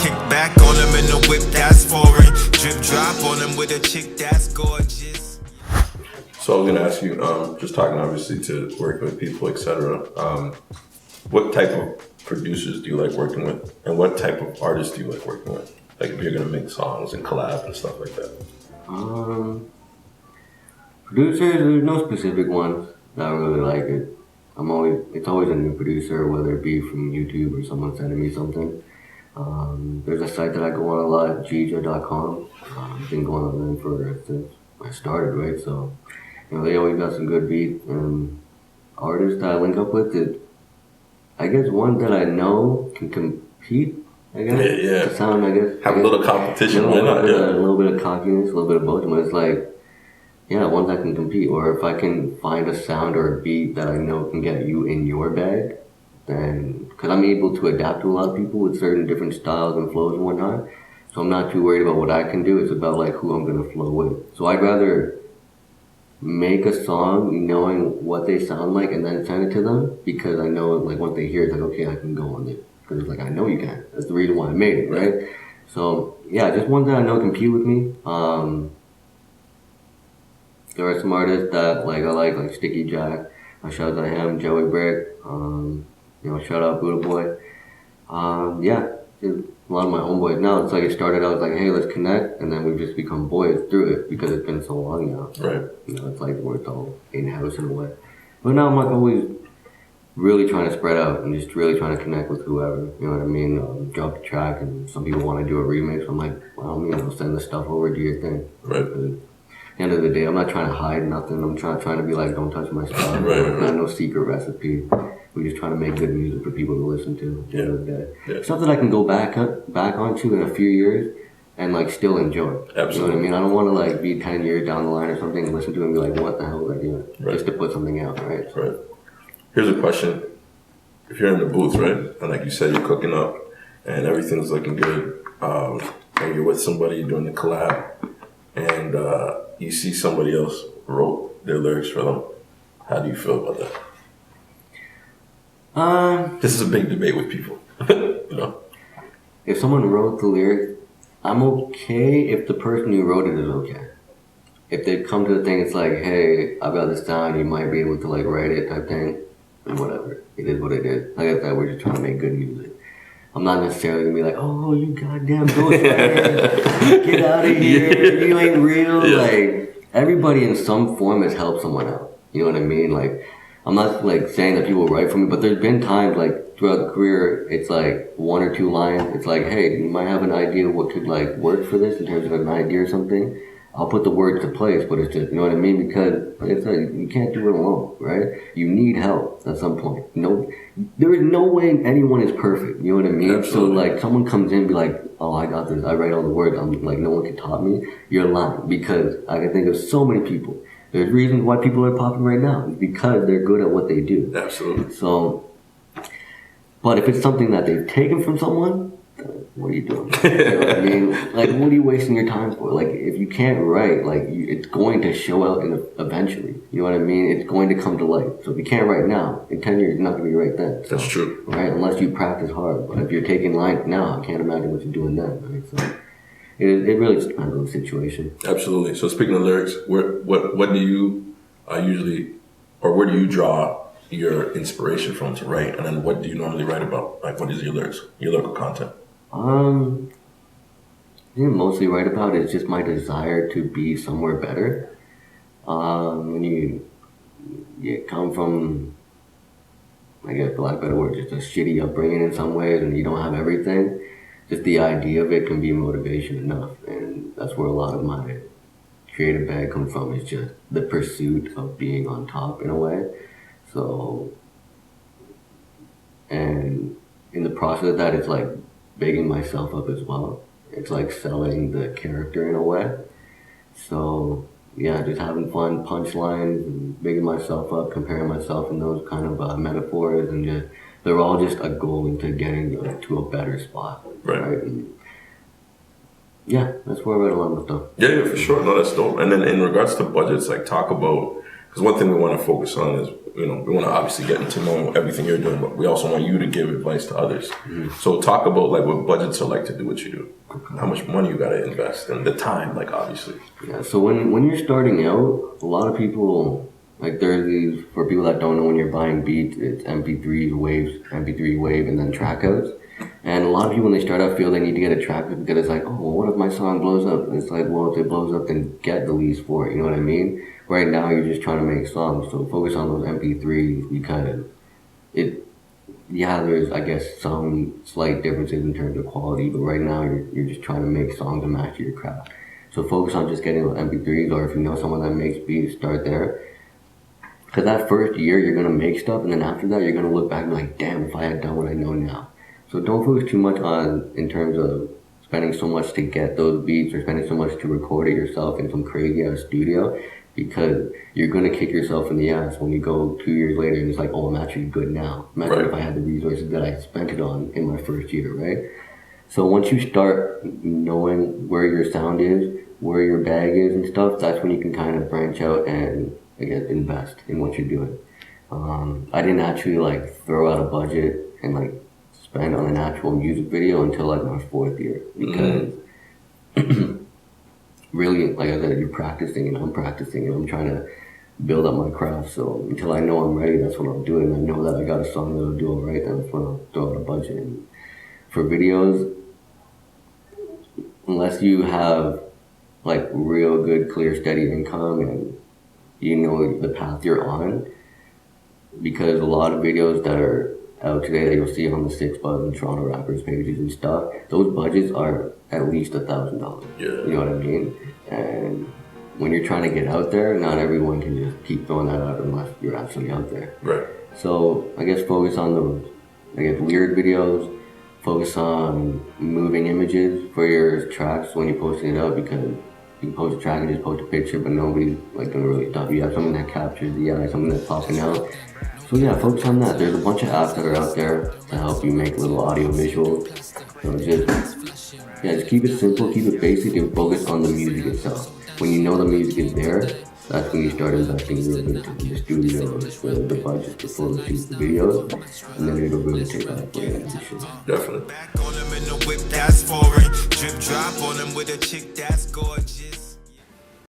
Kick back on them in the whip that's foreign. Drip drop on them with a chick that's gorgeous. So I was gonna ask you, just talking obviously to working with people, etc. What type of producers do you like working with, and what type of artists do you like working with? Like if you're gonna make songs and collab and stuff like that. Producers, there's no specific ones that I really like it. It's always a new producer, whether it be from YouTube or someone sending me something. There's a site that I go on a lot, Gija.com. I've been going on them since I started, right? So, they always got some good beats, and artists that I link up with, I guess one that I know can compete, I guess. Yeah. To sound, I guess. Have a little competition, a little bit of cockiness, a little bit of both, but it's like, one that can compete, or if I can find a sound or a beat that I know can get you in your bag, then, because I'm able to adapt to a lot of people with certain different styles and flows and whatnot, so I'm not too worried about what I can do, it's about like who I'm going to flow with. So I'd rather make a song knowing what they sound like and then send it to them, because I know like once they hear it, it's like, okay, I can go on it, because it's like, I know you can. That's the reason why I made it, right? So yeah, just ones that I know compete with me. There are some artists that I like Sticky Jack. I shout out to him, Joey Brick. Shout out Buddha Boy. Just a lot of my homeboys now. It's like it started out like, hey, let's connect, and then we've just become boys through it because it's been so long now. Right. It's like we're all in house in a way. But now I'm like always really trying to spread out and just really trying to connect with whoever. You know what I mean? Drop the track, and some people want to do a remix. I'm like, well, send the stuff over, do your thing. Right. At the end of the day, I'm not trying to hide nothing. I'm trying to be like, don't touch my stuff. Right. Not no secret recipe. We're just trying to make good music for people to listen to at the end of the day. Yeah. Something I can go back onto in a few years and still enjoy. Absolutely. You know what I mean? I don't want to be 10 years down the line or something and listen to it and be like, what the hell was I doing? Right. Just to put something out, right? Right. Here's a question. If you're in the booth, right, and like you said, you're cooking up and everything's looking good, and you're with somebody doing the collab, and you see somebody else wrote their lyrics for them, how do you feel about that? This is a big debate with people. If someone wrote the lyrics, I'm okay if the person who wrote it is okay. If they come to the thing, it's like, hey, I've got this sound, you might be able to write it type thing, and whatever. It is what it is. Like I said, we're just trying to make good music. I'm not necessarily gonna be like, oh, you goddamn ghostwriter, get out of here, you ain't real. Yeah. Everybody in some form has helped someone out. You know what I mean? I'm not saying that people write for me, but there's been times throughout the career, it's one or two lines. It's like, hey, you might have an idea what could work for this in terms of an idea or something. I'll put the words to place, but it's just, you know what I mean? Because it's you can't do it alone, right? You need help at some point. There is no way anyone is perfect. You know what I mean? Absolutely. So someone comes in and be like, oh, I got this. I write all the words. I'm like, no one can top me. You're lying, because I can think of so many people. There's reasons why people are popping right now. It's because they're good at what they do. Absolutely. So, but if it's something that they've taken from someone, what are you doing? You know what I mean? What are you wasting your time for? If you can't write, it's going to show out eventually. You know what I mean? It's going to come to light. So if you can't write now, in 10 years, you're not going to be right then. So, that's true. Right? Unless you practice hard. But if you're taking lines now, I can't imagine what you're doing then. Right? So it really just depends on the situation. Absolutely. So speaking of lyrics, what do you usually, or where do you draw your inspiration from to write? And then what do you normally write about? What is your lyrical content? I mostly write about is just my desire to be somewhere better. When you come from, I guess for lack of a better word, just a shitty upbringing in some ways, and you don't have everything, just the idea of it can be motivation enough. And that's where a lot of my creative bag comes from, is just the pursuit of being on top in a way. So, and in the process of that, it's bigging myself up as well. It's selling the character in a way. So yeah, just having fun, punchlines, and bigging myself up, comparing myself in those kind of metaphors, and they're all just a goal into getting to a better spot. Right? And yeah, that's where I write a lot of stuff. Yeah, for sure. No, that's dope. And then in regards to budgets, talk about, because one thing we want to focus on is we want to obviously get to know everything you're doing, but we also want you to give advice to others. So talk about like what budgets are like to do what you do, how much money you got to invest, and the time, like obviously. Yeah. So when you're starting out, a lot of people, like there's these, for people that don't know, when you're buying beats, it's MP3 wave, and then track outs. And a lot of people, when they start out, feel they need to get a track out because it's like, oh, well, what if my song blows up? And it's like, well, if it blows up, then get the lease for it. You know what I mean? Right now, you're just trying to make songs, so focus on those MP3s because there's, I guess, some slight differences in terms of quality, but right now, you're just trying to make songs to match your craft. So focus on just getting those MP3s, or if you know someone that makes beats, start there. Because that first year, you're going to make stuff, and then after that, you're going to look back and be like, damn, if I had done what I know now. So don't focus too much on, in terms of spending so much to get those beats or spending so much to record it yourself in some crazy ass studio, because you're going to kick yourself in the ass when you go 2 years later and it's like, oh, I'm actually good now. Imagine if I had the resources that I spent it on in my first year, right? So once you start knowing where your sound is, where your bag is and stuff, that's when you can kind of branch out and, I guess, invest in what you're doing. I didn't actually like throw out a budget and like spend on an actual music video until like my 4th year, because really, like I said, you're practicing and I'm practicing and I'm trying to build up my craft. So until I know I'm ready, that's what I'll do. And I know that I got a song that'll do alright, then that's when I'll throw out a budget. And for videos, unless you have like real good, clear, steady income and you know the path you're on, because a lot of videos that are out today that you'll see on the 6 Buzz and Toronto rappers pages and stuff, those budgets are at least $1,000. Yeah. You know what I mean? And when you're trying to get out there, not everyone can just keep throwing that out unless you're actually out there. Right. So I guess focus on those, I guess, weird videos. Focus on moving images for your tracks when you're posting it out, because you can post a track and just post a picture, but nobody's like gonna really stop. You have something that captures the eye, something that's popping out. So yeah, focus on that. There's a bunch of apps that are out there to help you make little audio visuals. So just keep it simple, keep it basic, and focus on the music itself. When you know the music is there, that's when you start investing real big into the studio, the budget, the photo shoots, the videos, and then it'll really take off for you. Definitely. Back on them in the whip that's foreign. Drip drop on them with a chick that's gorgeous.